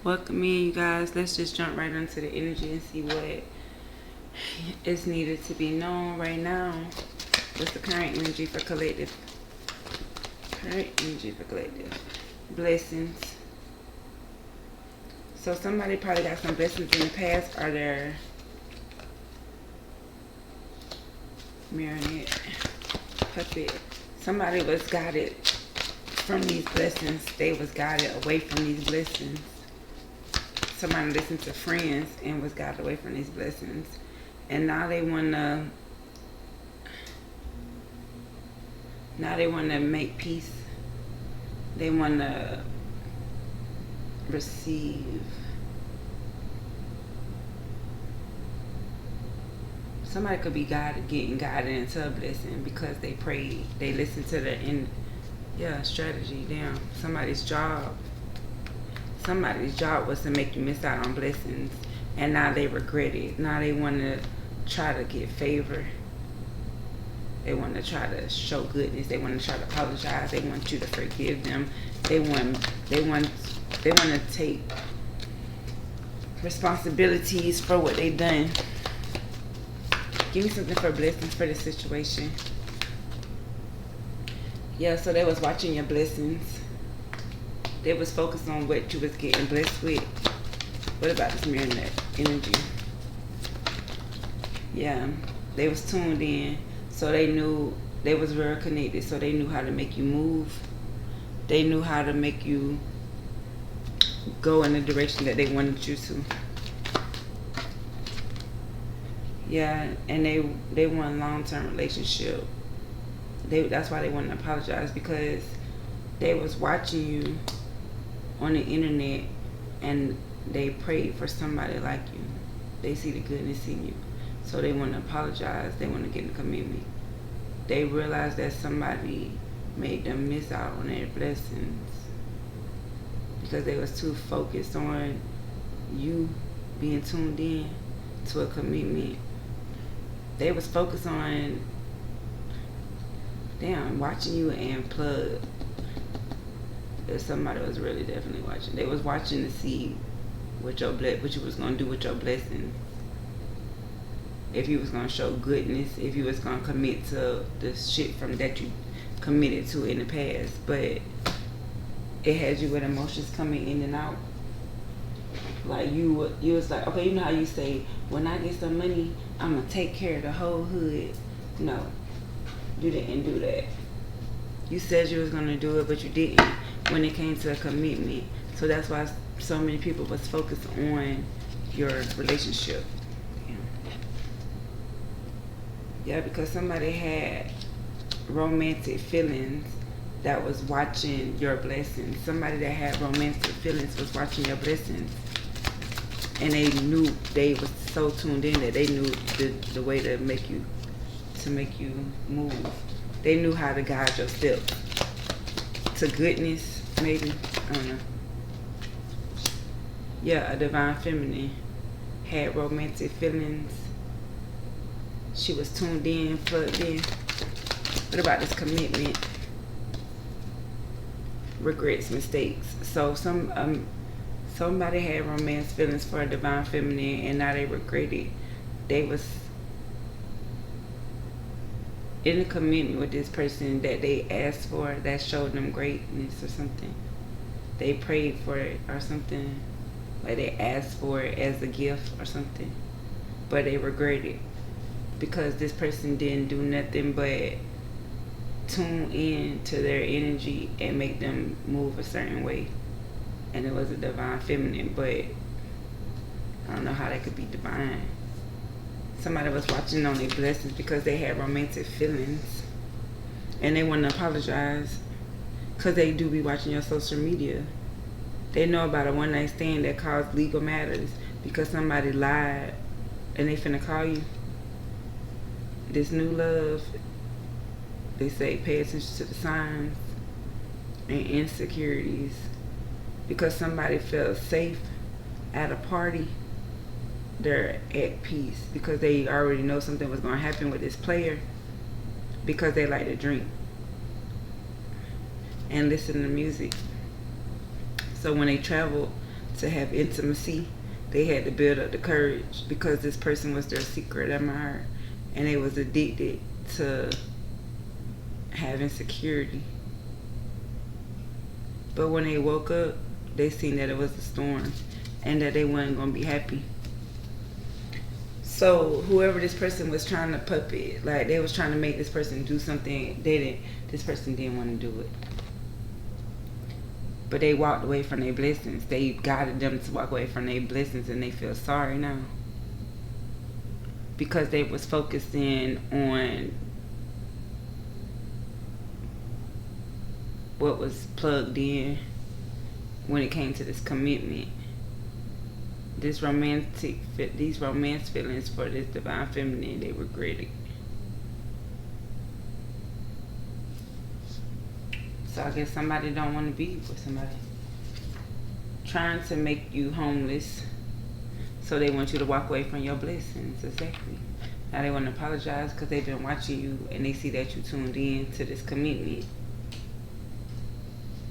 Welcome in, you guys. Let's just jump right into the energy and see what is needed to be known right now. What's the current energy for collective? Current energy for collective. Blessings. So somebody probably got some blessings in the past. Are there marionette puppet? Somebody was guided from these blessings. They was guided away from these blessings. Somebody listened to friends and was guided away from these blessings. And now they wanna make peace. They wanna receive. Somebody could be getting guided into a blessing because they prayed. They listened to the strategy. Damn. Somebody's job was to make you miss out on blessings, and now they regret it. Now they want to try to get favor. They want to try to show goodness. They want to try to apologize. They want you to forgive them. They want to take responsibilities for what they done. Give me something for blessings for this situation. Yeah, so they was watching your blessings. They was focused on what you was getting blessed with. What about this marionette energy? Yeah, they was tuned in. So they knew they was very connected. So they knew how to make you move. They knew how to make you go in the direction that they wanted you to. Yeah, and they want a long-term relationship. That's why they want to apologize, because they was watching you on the internet and they prayed for somebody like you. They see the goodness in you. So they want to apologize. They want to get in a commitment. They realize that somebody made them miss out on their blessings because they was too focused on you being tuned in to a commitment. They was focused on watching you and plug. If somebody was really definitely watching. They was watching to see what you was gonna do with your blessings. If you was gonna show goodness, if you was gonna commit to the shit from that you committed to in the past. But it had you with emotions coming in and out. Like you was like, okay, you know how you say, when I get some money, I'm gonna take care of the whole hood. No, you didn't do that. You said you was gonna do it, but you didn't when it came to a commitment. So that's why so many people was focused on your relationship. Yeah, because somebody had romantic feelings that was watching your blessings. Somebody that had romantic feelings was watching your blessings. And they knew, they was so tuned in that they knew the way to make you move. They knew how to guide your steps to goodness, maybe. I don't know. Yeah, a divine feminine had romantic feelings. She was tuned in, plugged in. What about this commitment? Regrets, mistakes. So somebody had romance feelings for a divine feminine, and now they regret it. They was in a commitment with this person that they asked for, that showed them greatness or something. They prayed for it or something. Like they asked for it as a gift or something. But they regret it because this person didn't do nothing but tune in to their energy and make them move a certain way. And it was a divine feminine, but I don't know how that could be divine. Somebody was watching on their blessings because they had romantic feelings and they want to apologize because they do be watching your social media. They know about a one night stand that caused legal matters because somebody lied and they finna call you. This new love, they say pay attention to the signs and insecurities because somebody felt safe at a party. They're at peace because they already know something was going to happen with this player because they like to drink and listen to music. So when they travel to have intimacy. They had to build up the courage because this person was their secret admirer, and they was addicted to having security. But when they woke up, they seen that it was a storm and that they weren't gonna be happy. So whoever this person was trying to puppet, like they was trying to make this person do something, this person didn't want to do it. But they walked away from their blessings. They guided them to walk away from their blessings, and they feel sorry now. Because they was focusing on what was plugged in when it came to this commitment. These romance feelings for this divine feminine, they regret it. So I guess somebody don't want to be with somebody. Trying to make you homeless. So they want you to walk away from your blessings. Exactly. Now they want to apologize because they've been watching you and they see that you tuned in to this commitment.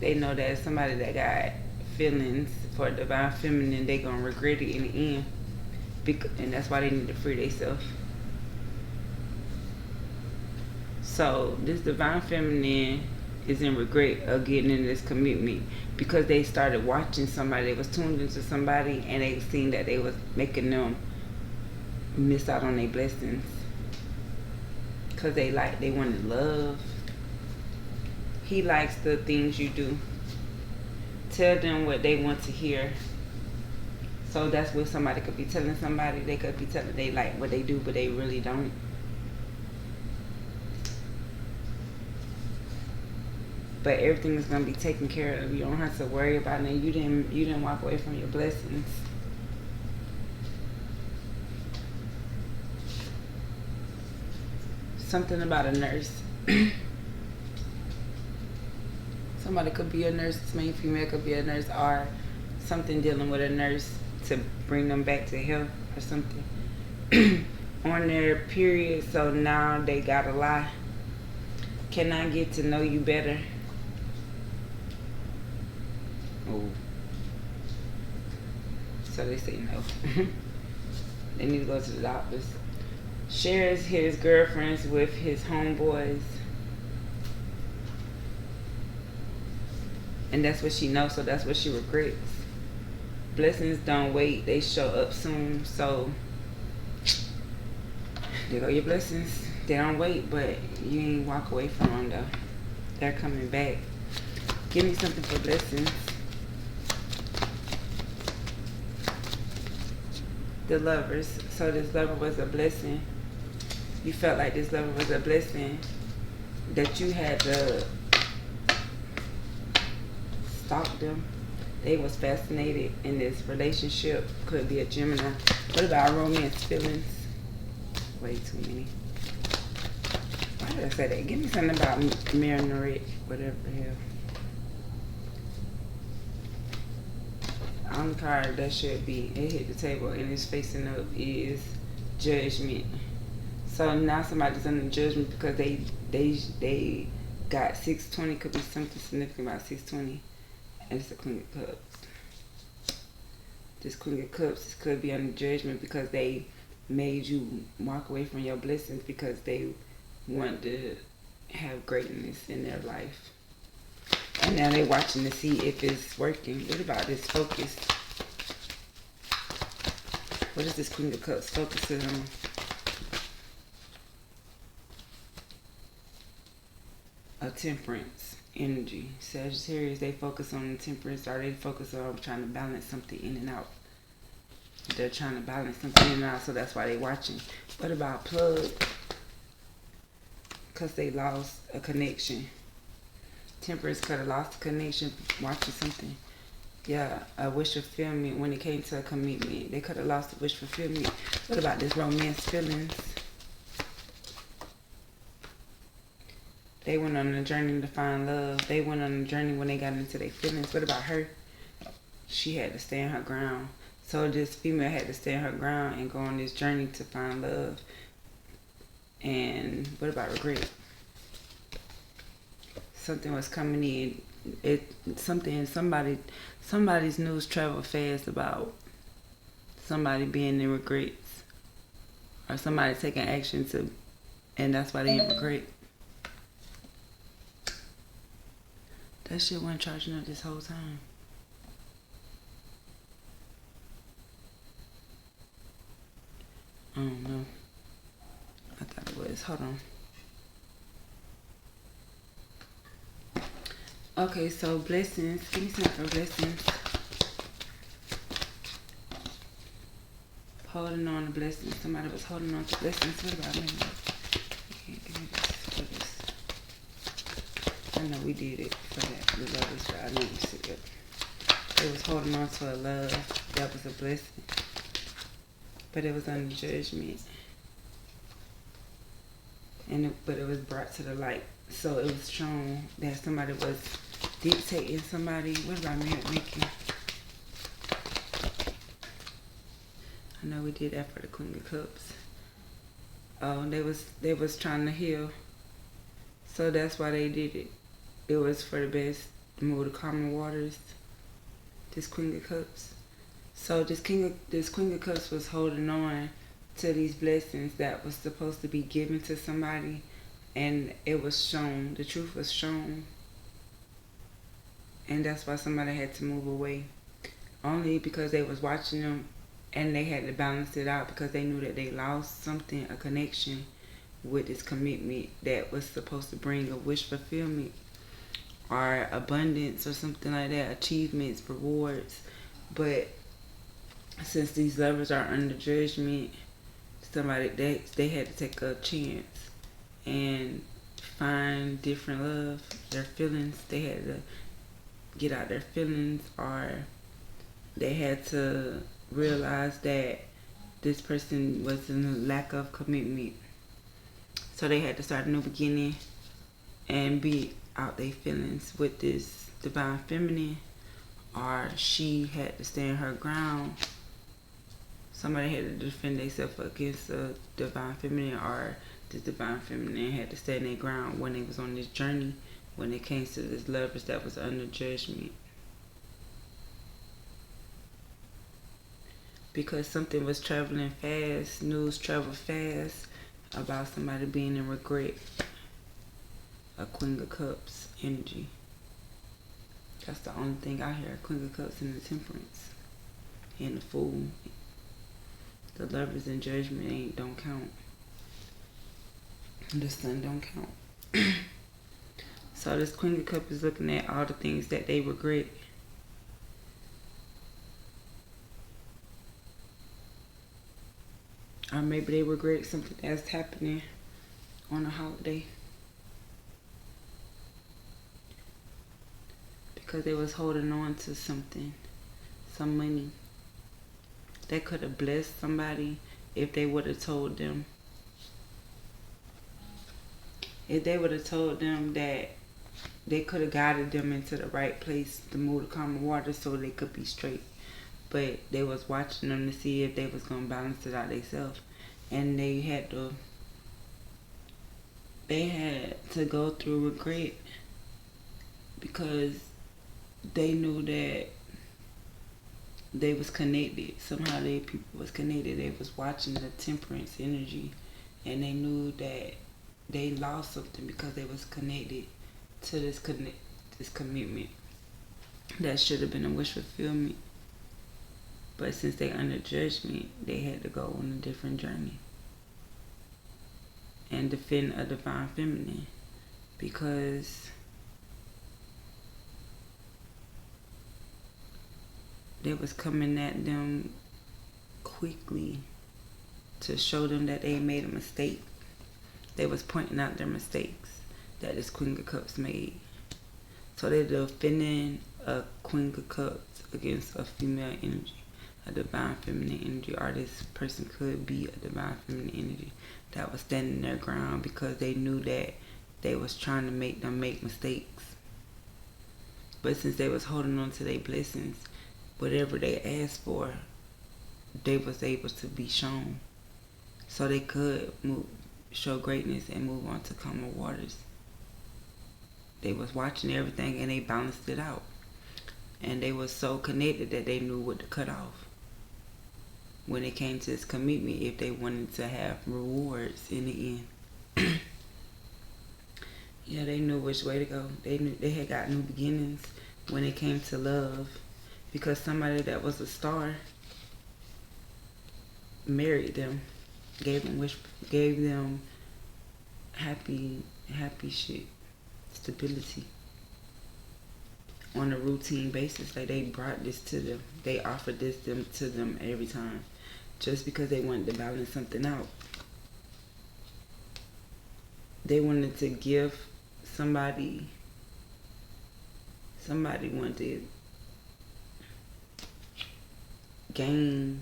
They know that somebody that got feelings for divine feminine, they gonna regret it in the end. And that's why they need to free themselves. So this divine feminine is in regret of getting into this commitment because they started watching somebody. They was tuned into somebody and they seen that they was making them miss out on their blessings because they wanted love. He likes the things you do. Tell them what they want to hear. So that's what somebody could be telling somebody. They could be telling they like what they do, but they really don't. But everything is gonna be taken care of. You don't have to worry about it. You didn't walk away from your blessings. Something about a nurse. Somebody could be a nurse, main female could be a nurse, or something dealing with a nurse to bring them back to health or something. On their period, so now they gotta lie. Can I get to know you better? Oh. So they say no. They need to go to the doctors. Shares his girlfriends with his homeboys. And that's what she knows, so that's what she regrets. Blessings don't wait, they show up soon. So there go your blessings. They don't wait, but you ain't walk away from them though. They're coming back. Give me something for blessings. The Lovers. So this lover was a blessing. You felt like this lover was a blessing, that you had to stalk them. They was fascinated in this relationship. Could be a Gemini. What about romance feelings? Way too many. Why did I say that? Give me something about Marinette, whatever the hell. On the card that should be, it hit the table and it's facing up, is Judgment. So now somebody's under judgment because they got 620. Could be something significant about 620. And it's the Queen of Cups. This Queen of Cups, this could be under judgment because they made you walk away from your blessings because they want to have greatness in their life. And now they're watching to see if it's working. What about this focus? What is this Queen of Cups focusing on? A Temperance energy. Sagittarius, they focus on temperance, or they focus on trying to balance something in and out. They're trying to balance something in and out, so that's why they're watching. What about Plug? Because they lost a connection. Temperance could have lost a connection watching something. Yeah, a wish fulfillment when it came to a commitment. They could have lost a wish fulfillment. What about this romance feelings? They went on a journey to find love. They went on a journey when they got into their feelings. What about her? She had to stand her ground. So this female had to stand her ground and go on this journey to find love. And what about regret? Something was coming in it something somebody's news travel fast about somebody being in regrets or somebody taking action to, and that's why they in regret. That shit wasn't charging up this whole time. I don't know. I thought it was. Hold on. Okay, so blessings. Give me some for blessings. Holding on to blessings. Somebody was holding on to blessings. What about me? You can't give me this for this. I know we did it for that. The love is right. I know you said it. They was holding on to a love that was a blessing. But it was under judgment. But it was brought to the light. So it was shown that somebody was dictating somebody. What about me, Nikki? I know we did that for the Queen of Cups. Oh, they was trying to heal. So that's why they did it. It was for the best. Move the calmer waters. This Queen of Cups. So this Queen of Cups was holding on to these blessings that was supposed to be given to somebody, and it was shown. The truth was shown, and that's why somebody had to move away. Only because they was watching them, and they had to balance it out because they knew that they lost something, a connection with this commitment that was supposed to bring a wish fulfillment or abundance or something like that, achievements, rewards. But since these lovers are under judgment, somebody they had to take a chance and find different love, their feelings. They had to get out their feelings, or they had to realize that this person was in a lack of commitment. So they had to start a new beginning and be out their feelings with this divine feminine, or she had to stand her ground. Somebody had to defend themselves against the divine feminine, or the divine feminine had to stand their ground when they was on this journey, when it came to this lovers that was under judgment. Because something was traveling fast, news traveled fast about somebody being in regret. A Queen of Cups energy. That's the only thing I hear. Queen of Cups and the Temperance. And the Fool. The lovers in judgment don't count. The sun don't count. So this Queen of Cups is looking at all the things that they regret. Or maybe they regret something that's happening on a holiday. Because they was holding on to something. Some money. That could have blessed somebody if they would have told them. If they would have told them that they could have guided them into the right place to move the calmer water so they could be straight. But they was watching them to see if they was going to balance it out themselves. And they had to go through regret because they knew that they was connected. Somehow they people was connected. They was watching the Temperance energy, and they knew that they lost something because they was connected to this commitment that should have been a wish fulfillment. But since they under judgment, they had to go on a different journey and defend a divine feminine because they was coming at them quickly to show them that they made a mistake. They was pointing out their mistakes that this Queen of Cups made. So they're defending a Queen of Cups against a female energy, a divine feminine energy, or this person could be a divine feminine energy that was standing their ground because they knew that they was trying to make them make mistakes. But since they was holding on to their blessings, whatever they asked for, they was able to be shown. So they could show greatness and move on to calmer waters. They was watching everything and they balanced it out. And they was so connected that they knew what to cut off when it came to this commitment if they wanted to have rewards in the end. Yeah, they knew which way to go. They knew they had got new beginnings when it came to love, because somebody that was a star married them, gave them happy shit, stability on a routine basis. Like, they brought this to them. They offered this to them every time, just because they wanted to balance something out. They wanted to give somebody wanted to gain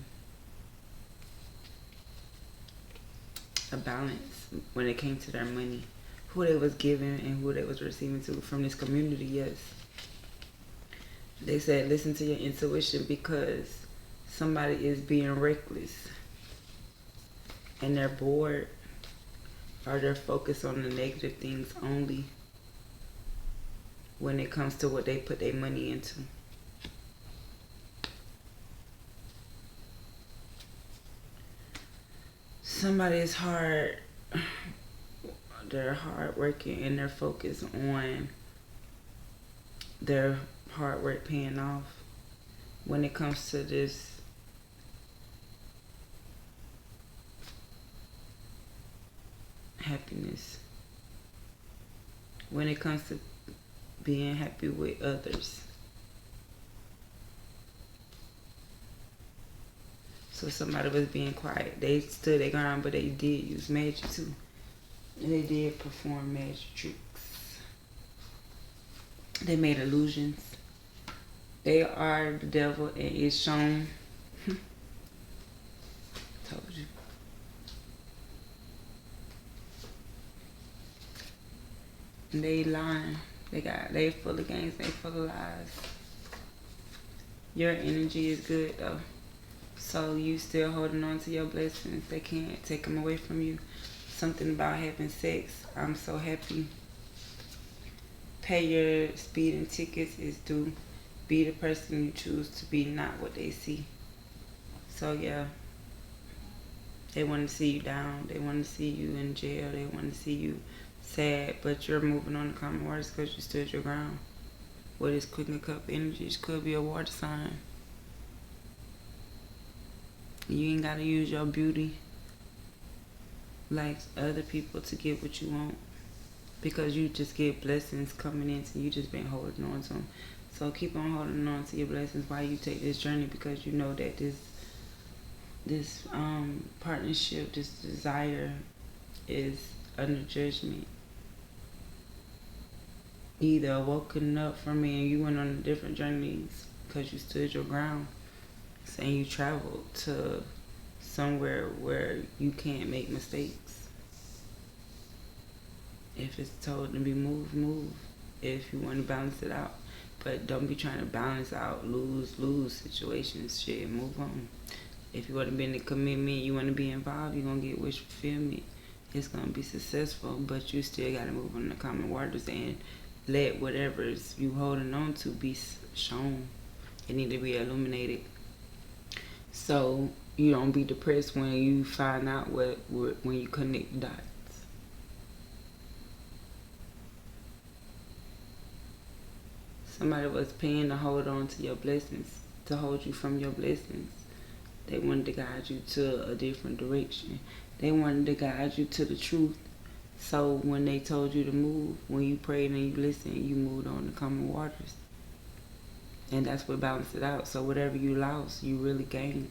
a balance when it came to their money, who they was giving and who they was receiving to from this community. Yes, they said listen to your intuition, because somebody is being reckless and they're bored, or they're focused on the negative things only when it comes to what they put their money into. Somebody is they're hard working and they're focused on their hard work paying off when it comes to this happiness, when it comes to being happy with others. So somebody was being quiet. They stood their ground, but they did use magic too. And they did perform magic tricks. They made illusions. They are the devil, and it's shown. Told you. And they lying. They full of games. They full of lies. Your energy is good though. So you still holding on to your blessings. They can't take them away from you. Something about having sex. I'm so happy. Pay your speeding tickets is due. Be the person you choose to be, not what they see. So yeah. They want to see you down. They want to see you in jail. They want to see you sad. But you're moving on to common waters because you stood your ground. What is Queen of Cup energy? Could be a water sign. You ain't gotta use your beauty like other people to get what you want, because you just get blessings coming in, so you just been holding on to them. So keep on holding on to your blessings while you take this journey, because you know that this partnership, this desire is under judgment. Either woken up from it and you went on different journeys because you stood your ground, saying you traveled to somewhere where you can't make mistakes. If it's told to be moved, move. If you want to balance it out. But don't be trying to balance out lose situations. Shit, move on. If you want to be in a commitment, you want to be involved, you're going to get wish fulfillment. It's going to be successful, but you still got to move on the common waters and let whatever's you holding on to be shown. It need to be illuminated. So you don't be depressed when you find out when you connect the dots. Somebody was paying to hold on to your blessings, to hold you from your blessings. They wanted to guide you to a different direction. They wanted to guide you to the truth. So when they told you to move, when you prayed and you listened, you moved on to common waters. And that's what balanced it out. So whatever you lost, you really gained,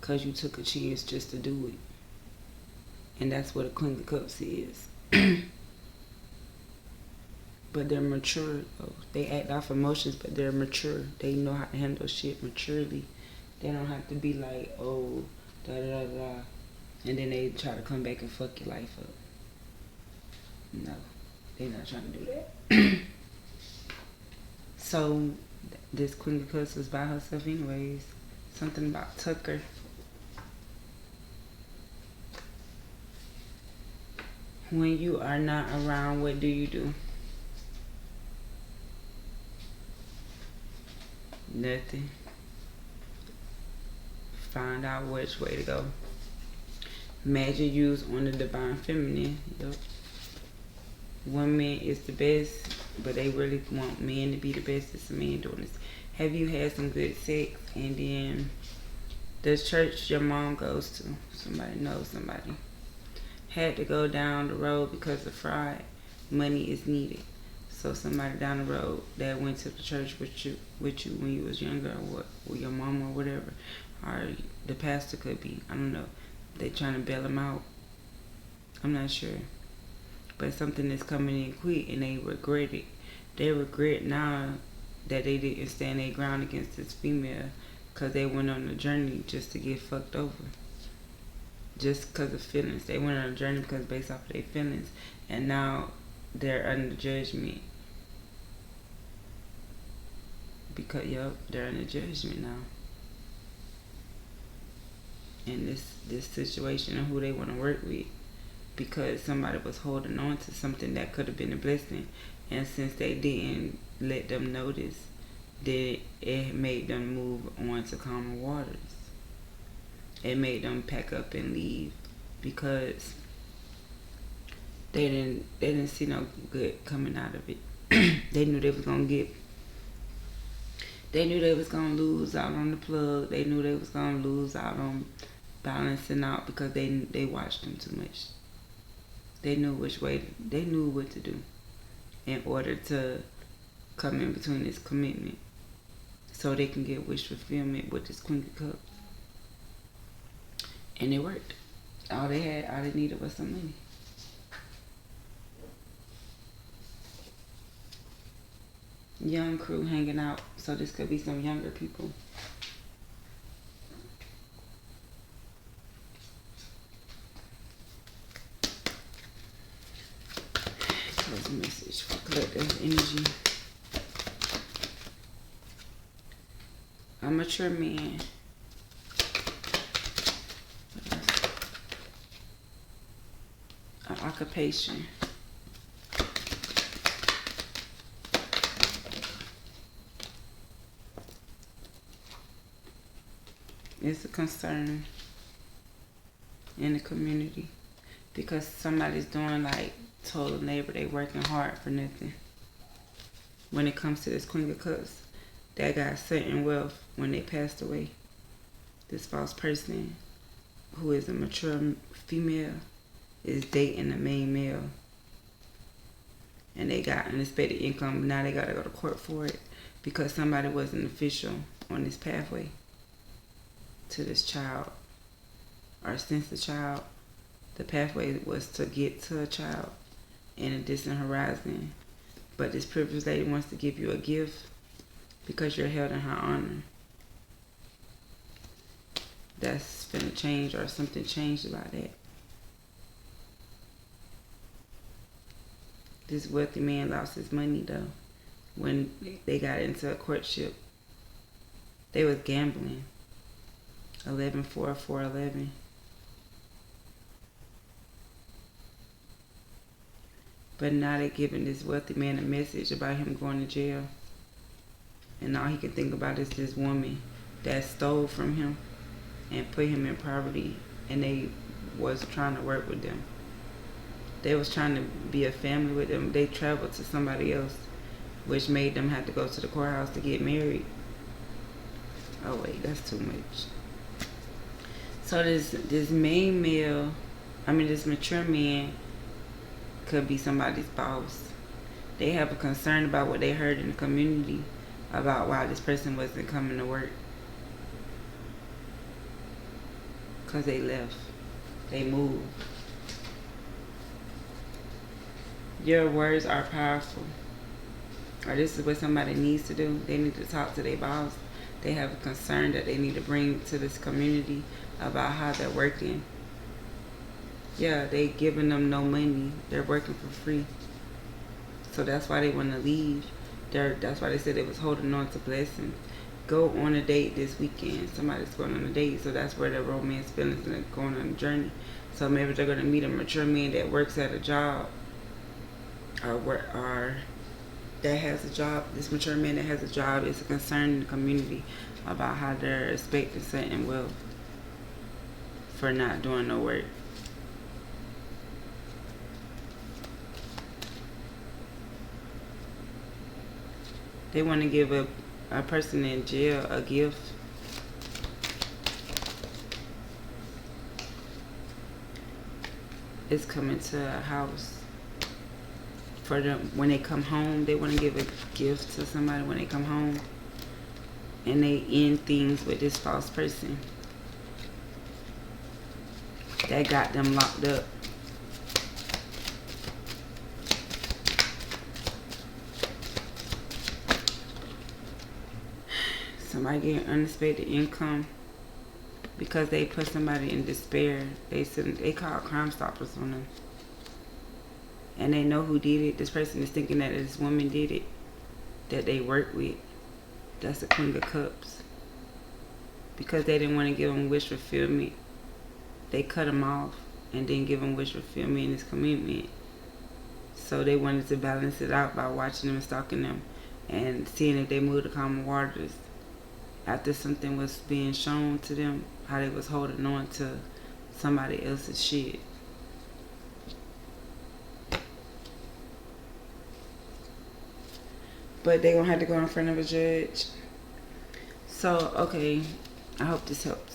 because you took a chance just to do it. And that's what a Queen of Cups is. But they're mature though. They act off emotions, but they're mature. They know how to handle shit maturely. They don't have to be like, oh, da da da da, and then they try to come back and fuck your life up. No, they're not trying to do that. So this Queen of Cups was by herself anyways. Something about Tucker. When you are not around, what do you do? Nothing. Find out which way to go. Magic used on the divine feminine. Yep. Women is the best, but they really want men to be the best. It's a man doing this. Have you had some good sex? And then the church your mom goes to, somebody knows somebody, had to go down the road because of fraud. Money is needed. So somebody down the road that went to the church with you when you was younger, or what, with your mom or whatever, or the pastor could be. I don't know. They trying to bail them out. I'm not sure. But something is coming in quick, and they regret it. They regret now that they didn't stand their ground against this female, because they went on a journey just to get fucked over. Just because of feelings. They went on a journey because based off of their feelings, and now they're under judgment. Because, yep, they're under judgment now. In this situation of who they want to work with, because somebody was holding on to something that could have been a blessing, and since they didn't let them notice, that it made them move on to calmer waters. It made them pack up and leave, because they didn't see no good coming out of it. They knew they was gonna lose out on the plug. They knew they was gonna lose out on balancing out, because they watched them too much. They knew what to do in order to come in between this commitment, so they can get wish fulfillment with this Queen of Cups. And it worked. All they needed was some money. Young crew hanging out, so this could be some younger people. Close message for collective energy. A mature man. An occupation. It's a concern in the community, because somebody's doing like total labor. They working hard for nothing. When it comes to this Queen of Cups, that got certain wealth when they passed away. This false person, who is a mature female, is dating a main male, and they got unexpected income. Now they gotta go to court for it, because somebody wasn't official on this pathway to this child, or since the child. The pathway was to get to a child in a distant horizon, but this privileged lady wants to give you a gift because you're held in her honor. That's finna change, or something changed about that. This wealthy man lost his money though when they got into a courtship. They was gambling. 11-4-4-11. But now they're giving this wealthy man a message about him going to jail, and all he can think about is this woman that stole from him and put him in poverty, and they was trying to work with them. They was trying to be a family with them. They traveled to somebody else, which made them have to go to the courthouse to get married. Oh wait, that's too much. So this main male, this mature man could be somebody's boss. They have a concern about what they heard in the community about why this person wasn't coming to work. Because they left. They moved. Your words are powerful. Or this is what somebody needs to do. They need to talk to their boss. They have a concern that they need to bring to this community about how they're working. Yeah, they giving them no money. They're working for free. So that's why they want to leave. That's why they said they was holding on to blessings. Go on a date this weekend. Somebody's going on a date, so that's where their romance feelings are going on a journey. So maybe they're going to meet a mature man that works at a job, or that has a job, this mature man that has a job, is a concern in the community about how they're expecting certain wealth for not doing no work. They want to give a person in jail a gift. It's coming to a house. For them, when they come home, they want to give a gift to somebody when they come home. And they end things with this false person that got them locked up. Somebody getting unexpected income because they put somebody in despair. They call Crime Stoppers on them. And they know who did it. This person is thinking that this woman did it, that they work with. That's the Queen of Cups. Because they didn't want to give him wish fulfillment, they cut him off and didn't give him wish fulfillment in his commitment. So they wanted to balance it out by watching them and stalking them and seeing if they moved to calmer waters after something was being shown to them, how they was holding on to somebody else's shit. But they gonna have to go in front of a judge. So, okay, I hope this helped.